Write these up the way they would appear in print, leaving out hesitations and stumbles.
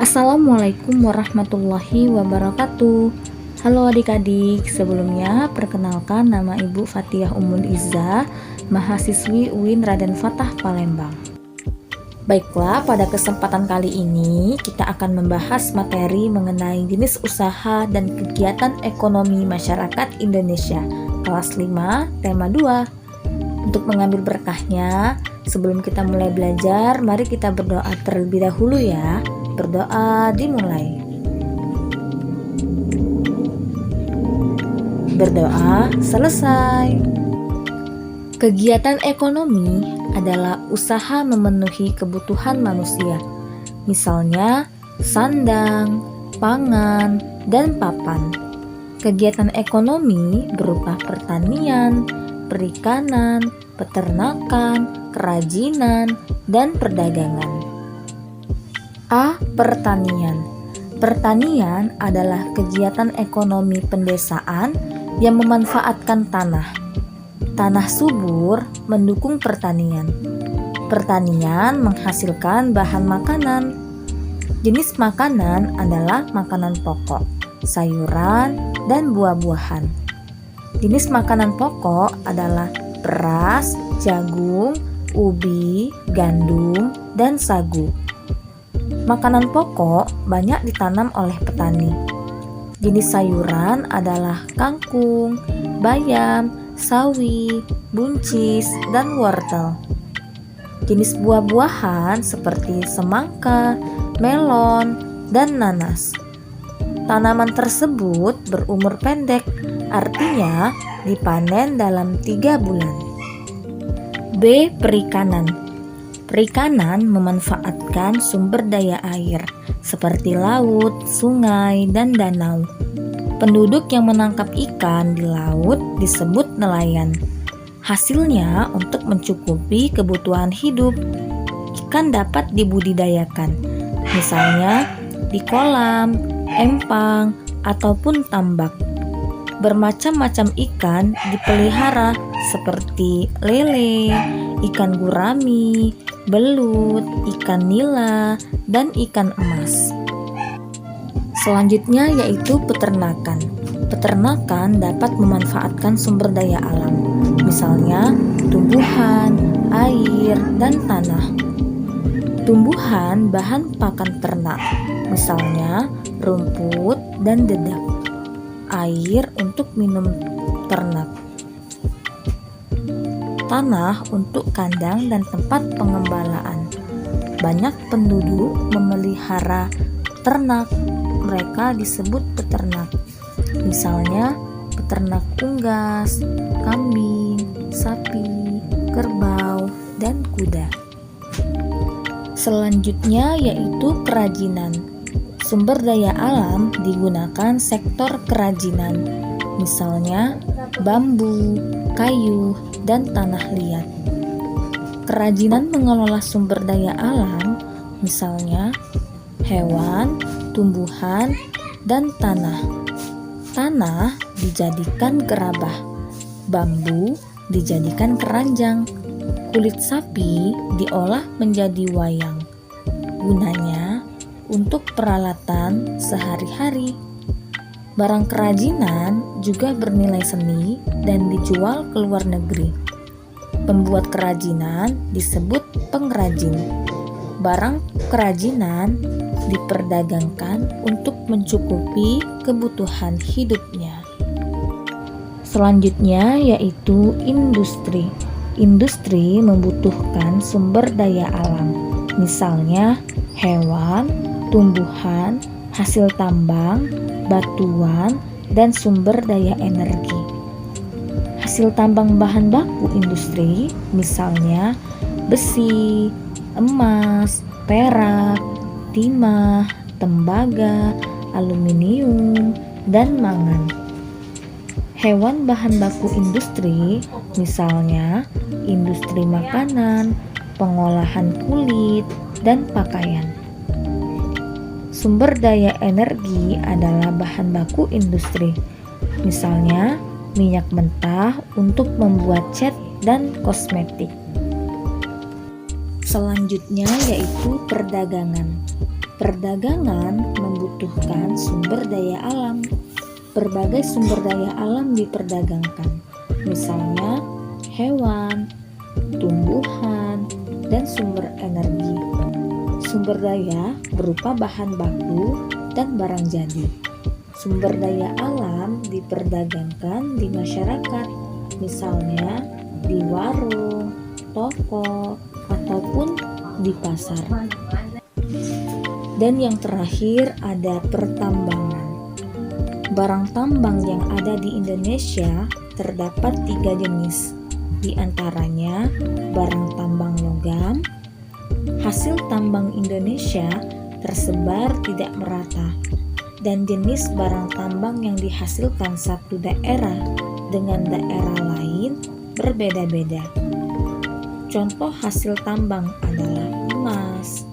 Assalamualaikum warahmatullahi wabarakatuh. Halo adik-adik, sebelumnya perkenalkan nama Ibu Fathiah Ummul Izzah, mahasiswi UIN Raden Fatah Palembang. Baiklah, pada kesempatan kali ini kita akan membahas materi mengenai jenis usaha dan kegiatan ekonomi masyarakat Indonesia, kelas 5, tema 2. Untuk mengambil berkahnya, sebelum kita mulai belajar, mari kita berdoa terlebih dahulu ya. Berdoa dimulai. Berdoa selesai. Kegiatan ekonomi adalah usaha memenuhi kebutuhan manusia, misalnya sandang, pangan, dan papan. Kegiatan ekonomi berupa pertanian, perikanan, peternakan, kerajinan, dan perdagangan. A. Pertanian. Pertanian adalah kegiatan ekonomi pendesaan yang memanfaatkan tanah. Tanah subur mendukung pertanian. Pertanian menghasilkan bahan makanan. Jenis makanan adalah makanan pokok, sayuran, dan buah-buahan. Jenis makanan pokok adalah beras, jagung, ubi, gandum, dan sagu. Makanan pokok banyak ditanam oleh petani. Jenis sayuran adalah kangkung, bayam, sawi, buncis, dan wortel. Jenis buah-buahan seperti semangka, melon, dan nanas. Tanaman tersebut berumur pendek, artinya dipanen dalam 3 bulan. B. Perikanan. Perikanan memanfaatkan sumber daya air seperti laut, sungai, dan danau. Penduduk yang menangkap ikan di laut disebut nelayan. Hasilnya untuk mencukupi kebutuhan hidup. Ikan dapat dibudidayakan, misalnya di kolam, empang, ataupun tambak. Bermacam-macam ikan dipelihara seperti lele, ikan gurami, belut, ikan nila, dan ikan emas. Selanjutnya yaitu peternakan. Peternakan dapat memanfaatkan sumber daya alam, misalnya tumbuhan, air, dan tanah. Tumbuhan bahan pakan ternak, misalnya rumput dan dedak. Air untuk minum ternak. Tanah untuk kandang dan tempat pengembalaan. Banyak penduduk memelihara ternak, mereka disebut peternak. Misalnya peternak unggas, kambing, sapi, kerbau, dan kuda. Selanjutnya yaitu kerajinan. Sumber daya alam digunakan sektor kerajinan, misalnya bambu, kayu, dan tanah liat. Kerajinan mengelola sumber daya alam, misalnya hewan, tumbuhan, dan tanah. Tanah dijadikan gerabah, bambu dijadikan keranjang, kulit sapi diolah menjadi wayang. Gunanya untuk peralatan sehari-hari. Barang kerajinan juga bernilai seni dan dijual ke luar negeri. Pembuat kerajinan disebut pengrajin. Barang kerajinan diperdagangkan untuk mencukupi kebutuhan hidupnya. Selanjutnya yaitu industri. Industri membutuhkan sumber daya alam, misalnya hewan, tumbuhan, hasil tambang, batuan, dan sumber daya energi. Hasil tambang bahan baku industri, misalnya besi, emas, perak, timah, tembaga, aluminium, dan mangan. Hewan bahan baku industri, misalnya industri makanan, pengolahan kulit, dan pakaian. Sumber daya energi adalah bahan baku industri, misalnya minyak mentah untuk membuat cat dan kosmetik. Selanjutnya yaitu perdagangan. Perdagangan membutuhkan sumber daya alam. Berbagai sumber daya alam diperdagangkan, misalnya hewan, tumbuhan, dan sumber energi. Sumber daya berupa bahan baku dan barang jadi. Sumber daya alam diperdagangkan di masyarakat, misalnya di warung, toko, ataupun di pasar. Dan yang terakhir ada pertambangan. Barang tambang yang ada di Indonesia terdapat 3 jenis, di antaranya barang tambang logam. Hasil tambang Indonesia tersebar tidak merata, dan jenis barang tambang yang dihasilkan satu daerah dengan daerah lain berbeda-beda. Contoh hasil tambang adalah emas,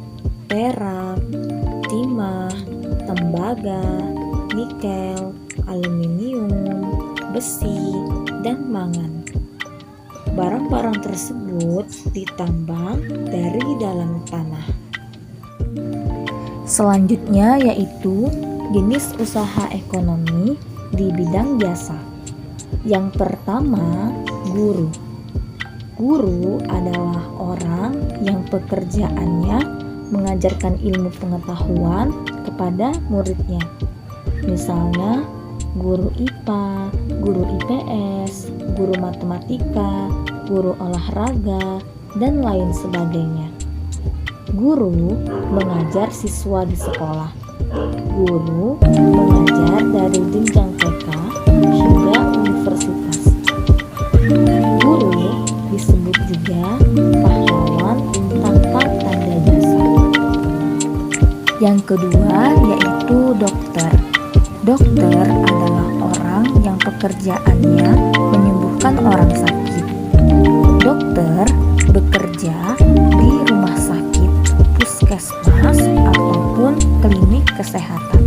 perak, timah, tembaga, nikel, aluminium, besi, dan mangan. Barang-barang tersebut ditambang dari dalam tanah. Selanjutnya yaitu jenis usaha ekonomi di bidang jasa. Yang pertama, guru. Guru adalah orang yang pekerjaannya mengajarkan ilmu pengetahuan kepada muridnya. Misalnya, guru IPA, guru IPS, guru matematika, guru olahraga, dan lain sebagainya. Guru mengajar siswa di sekolah. Guru mengajar dari jenjang TK hingga universitas. Guru disebut juga pahlawan tanpa tanda jasa. Yang kedua yaitu dokter. Dokter adalah orang yang pekerjaannya menyembuhkan orang sakit. Dokter bekerja di rumah sakit, puskesmas, ataupun klinik kesehatan.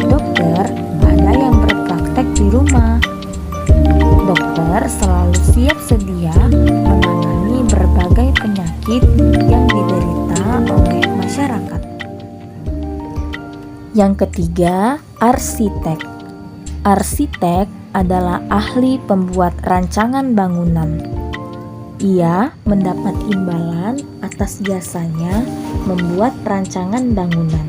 Dokter ada yang berpraktek di rumah. Dokter selalu siap sedia menangani berbagai penyakit yang diderita oleh masyarakat. Yang ketiga, arsitek. Arsitek adalah ahli pembuat rancangan bangunan. Ia mendapat imbalan atas jasanya membuat rancangan bangunan.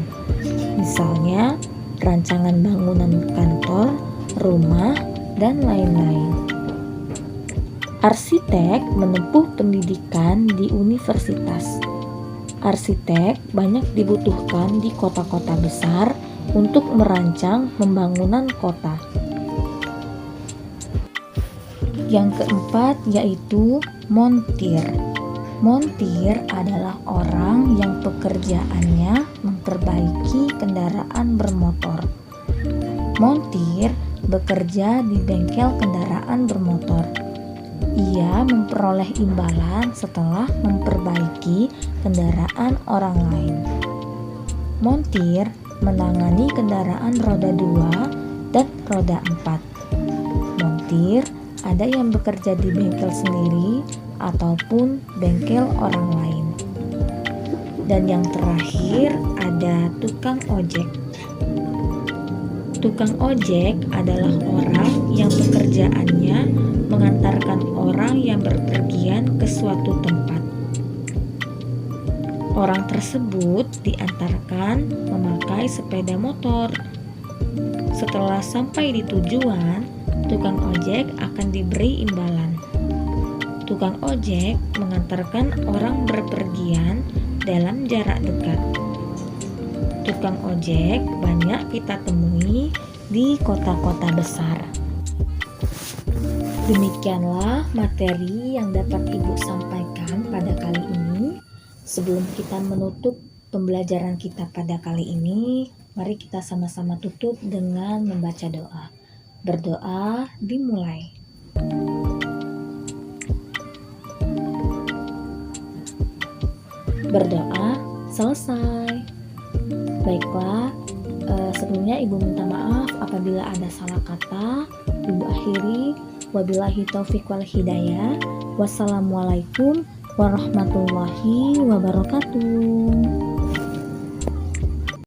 Misalnya, rancangan bangunan kantor, rumah, dan lain-lain. Arsitek menempuh pendidikan di universitas. Arsitek banyak dibutuhkan di kota-kota besar untuk merancang pembangunan kota. Yang keempat yaitu montir. Montir adalah orang yang pekerjaannya memperbaiki kendaraan bermotor. Montir bekerja di bengkel kendaraan bermotor. Ia memperoleh imbalan setelah memperbaiki kendaraan orang lain. Montir menangani kendaraan roda 2 dan roda 4. Montir ada yang bekerja di bengkel sendiri ataupun bengkel orang lain. Dan yang terakhir ada tukang ojek. Tukang ojek adalah orang yang pekerjaannya mengantarkan orang yang berpergian ke suatu tempat. Orang tersebut diantarkan memakai sepeda motor. Setelah sampai di tujuan, tukang ojek akan diberi imbalan. Tukang ojek mengantarkan orang berpergian dalam jarak dekat. Tukang ojek banyak kita temui di kota-kota besar. Demikianlah materi yang dapat Ibu sampaikan pada kali ini. Sebelum kita menutup pembelajaran kita pada kali ini, mari kita sama-sama tutup dengan membaca doa. Berdoa dimulai. Berdoa selesai. Baiklah, sebelumnya Ibu minta maaf apabila ada salah kata. Ibu akhiri, wabillahi taufiq wal hidayah. Wassalamualaikum warahmatullahi wabarakatuh.